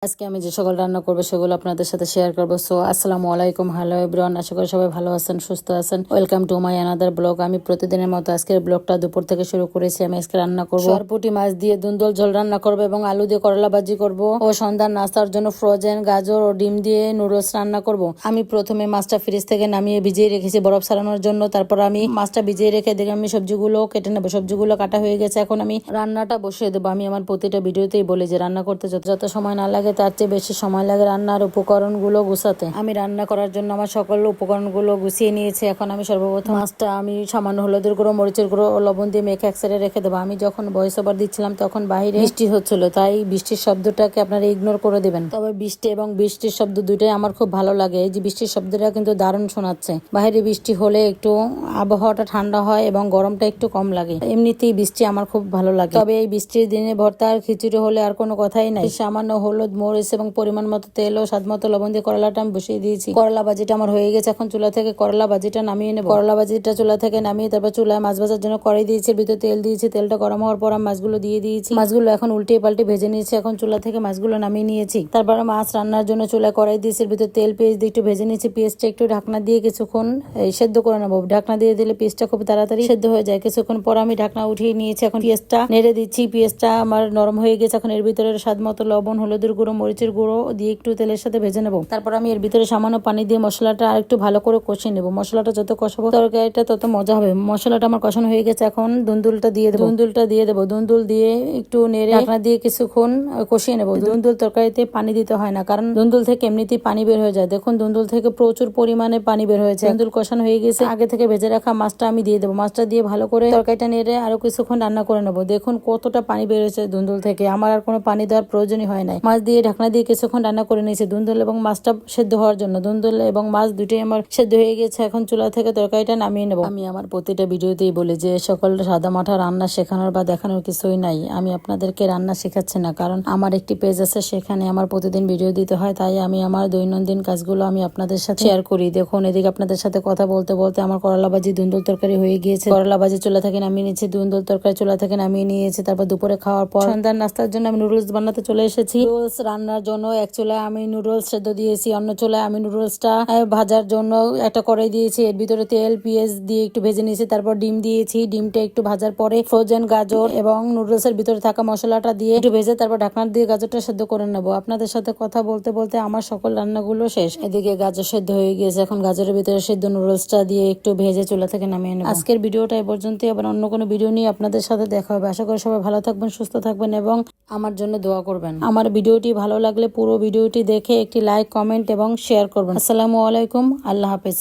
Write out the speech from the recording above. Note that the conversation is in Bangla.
আজকে আমি যে সকল রান্না করবো সেগুলো আপনাদের সাথে শেয়ার করবো। সো আসসালামু আলাইকুম, হ্যালো এভরিওয়ান, আশা করি সবাই ভালো আছেন, সুস্থ আছেন। Welcome to my another blog. আমি প্রতিদিনের মতো আজকের ব্লগটা দুপুর থেকে শুরু করেছি। আমি আজকে রান্না করবো সরপুঁটি মাছ দিয়ে দুন্দল ঝোল রান্না করবো এবং আলু দিয়ে করলা ভাজি করবো ও সন্ধ্যার নাস্তার জন্য ফ্রোজেন গাজর ও ডিম দিয়ে নুডলস রান্না করব। আমি প্রথমে মাছটা ফ্রিজ থেকে নামিয়ে ভিজিয়ে রেখেছি বরফ ছাড়ানোর জন্য। তারপর আমি মাছটা ভিজিয়ে রেখে দেখে আমি সবজিগুলো কেটে নেবো। সবজিগুলো কাটা হয়ে গেছে, এখন আমি রান্নাটা বসিয়ে দেবো। আমি আমার প্রতিটা ভিডিওতেই বলি যে রান্না করতে যত সময় না লাগে তার চেয়ে বেশি সময় লাগে রান্নার উপকরণগুলো গুছাতে। আমি রান্না করার জন্য আমার সকল উপকরণগুলো গুছিয়ে নিয়েছি। এখন আমি সর্বপ্রথম মাছটা আমি সামান্য হলুদের গুঁড়ো, মরিচের গুঁড়ো ও লবণ দিয়ে মেখে এক সাইডে রেখে দেবো। আমি যখন ভয়েস ওভার দিচ্ছিলাম তখন বাইরে বৃষ্টি হচ্ছিল, তাই বৃষ্টির শব্দটাকে আপনারা ইগনোর করে দেবেন। তবে বৃষ্টি এবং বৃষ্টির শব্দ দুইটাই আমার খুব ভালো লাগে। এই যে বৃষ্টির শব্দটা কিন্তু দারুণ শোনাচ্ছে। বাইরে বৃষ্টি হলে একটু আবহাওয়াটা ঠান্ডা হয় এবং গরমটা একটু কম লাগে। এমনিতেই বৃষ্টি আমার খুব ভালো লাগে। তবে এই বৃষ্টির দিনে ভর্তা আর খিচুড়ি হলে আর কোনো কথাই নাই। সামান্য হলুদ, মরিচ এবং পরিমাণ মতো তেল ও স্বাদ মতো লবণ দিয়ে করলাটা আমি বসিয়ে দিয়েছি। করলা ভাজিটা আমার হয়ে গেছে। এখন চুলা থেকে করলা ভাজিটা নামিয়ে নেব। করলা ভাজিটা চুলা থেকে নামিয়ে তারপর চুলায় মাছ ভাজার জন্য কড়াই দিয়েছি, ভিতরে তেল দিয়েছি। তেলটা গরম হওয়ার পর আমি মাছগুলো দিয়ে দিয়েছি। মাছগুলো এখন উল্টে পাল্টে ভেজে নিয়েছি। এখন চুলা থেকে মাছগুলো নামিয়ে নিয়েছি। তারপরে মাছ রান্নার জন্য চুলায় কড়াই দিয়েছি, ভিতরে তেল পেঁয়াজ দিয়ে একটু ভেজে নিয়েছি। পেঁয়াজটা একটু ঢাকনা দিয়ে কিছুক্ষণ সেদ্ধ করে নেবো। ঢাকনা দিয়ে দিলে পেঁয়াজটা খুব তাড়াতাড়ি সেদ্ধ হয়ে যায়। কিছুক্ষণ পর আমি ঢাকনা উঠিয়ে নিয়েছি। এখন পেঁয়াজটা নেড়ে দিচ্ছি। পেঁয়াজটা আমার নরম হয়ে গেছে। এখন এর ভিতরে স্বাদ মতো লবণ, হলুদের গুঁড়ো, মরিচের গুঁড়ো দিয়ে একটু তেলের সাথে ভেজে নেব। তারপর আমি এর ভিতরে সামান্য পানি দিয়ে মশলাটা আর একটু ভালো করে কষিয়ে নেব। মশলাটা যত কষাবো তরকারিটা তত মজা হবে। মশলাটা আমার কষানো হয়ে গেছে। এখন দুন্দুলটা দিয়ে দেবো। দুন্দুল দিয়ে একটু নেড়ে ঢাকনা দিয়ে কিছুক্ষণ কষিয়ে নেব। দুন্দুল তরকারিতে পানি দিতে হয় না, কারণ দুন্দুল থেকে এমনিতেই পানি বের হয়ে যায়। দেখুন দুন্দুল থেকে প্রচুর পরিমাণে পানি বের হয়েছে। দুন্দুল কষানো হয়ে গেছে। আগে থেকে ভেজে রাখা মাছটা আমি দিয়ে দেবো। মাছটা দিয়ে ভালো করে তরকারিটা নেড়ে আরো কিছুক্ষণ রান্না করে নেবো। দেখুন কতটা পানি বের হয়েছে দুন্দুল থেকে। আমার আর কোনো পানি দেওয়ার প্রয়োজনই হয় নাই। মাছ দিয়ে ঢাকনা দিয়ে কিছুক্ষণ রান্না করে নিয়েছি দুন্দুল এবং মাছটা সেদ্ধ হওয়ার জন্য। দুন্দুল এবং মাছ দুটোই আমার সেদ্ধ হয়ে গেছে। এখন চুলা থেকে তরকারিটা নামিয়ে নেব। আমি আমার প্রতিটা ভিডিওতেই বলি যে সকল সাদা মাঠা রান্না শেখানোর বা দেখানোর কিছুই নাই। আমি আপনাদেরকে রান্না শেখাচ্ছি না, কারণ আমার একটি পেজ আছে, সেখানে আমার প্রতিদিন ভিডিও দিতে হয়। তাই আমি আমার দৈনন্দিন কাজগুলো আমি আপনাদের সাথে শেয়ার করি। দেখুন এদিকে আপনাদের সাথে কথা বলতে বলতে আমার করলা ভাজি দুন্দুল তরকারি হয়ে গিয়েছে। করলা ভাজি চুলা থেকে নামিয়ে নিয়েছি, দুন্দুল তরকারি চুলা থেকে নামিয়ে নিয়েছি। তারপর দুপুরে খাওয়ার পর সন্ধ্যার নাস্তার জন্য আমি নুডলস বানাতে চলে এসেছি। নুডলস রান্নার জন্য এক চুলায় আমি নুডলস সেদ্ধ দিয়েছি, অন্য চুলায় আমি নুডলসটা ভাজার জন্য একটা কড়াই দিয়েছি। এর ভিতরে তেল পেঁয়াজ দিয়ে একটু ভেজে নিয়েছি। তারপর ডিম দিয়েছি। ডিমটা একটু ভাজার পরে ফ্রোজেন গাজর এবং নুডলসের ভিতরে থাকা মশলাটা দিয়ে একটু ভেজে তারপর ঢাকনা দিয়ে গাজরটা সেদ্ধ করে নেবো। আপনাদের সাথে কথা বলতে বলতে আমার সকল রান্নাগুলো শেষ। এদিকে গাজর সেদ্ধ হয়ে গিয়েছে। এখন গাজরের ভিতরে সেদ্ধ নুডলসটা দিয়ে একটু ভেজে চুলা থেকে নামিয়ে নেবো। আজকের ভিডিওটা এই পর্যন্তই। আবার অন্য কোনো ভিডিও নিয়ে আপনাদের সাথে দেখা হবে। আশা করি সবাই ভালো থাকবেন, সুস্থ থাকবেন এবং আমার জন্য দোয়া করবেন। আমার ভিডিওটি ভালো লাগলে পুরো ভিডিওটি দেখে একটি লাইক, কমেন্ট এবং শেয়ার করবেন। আসসালামু আলাইকুম, আল্লাহ হাফেজ।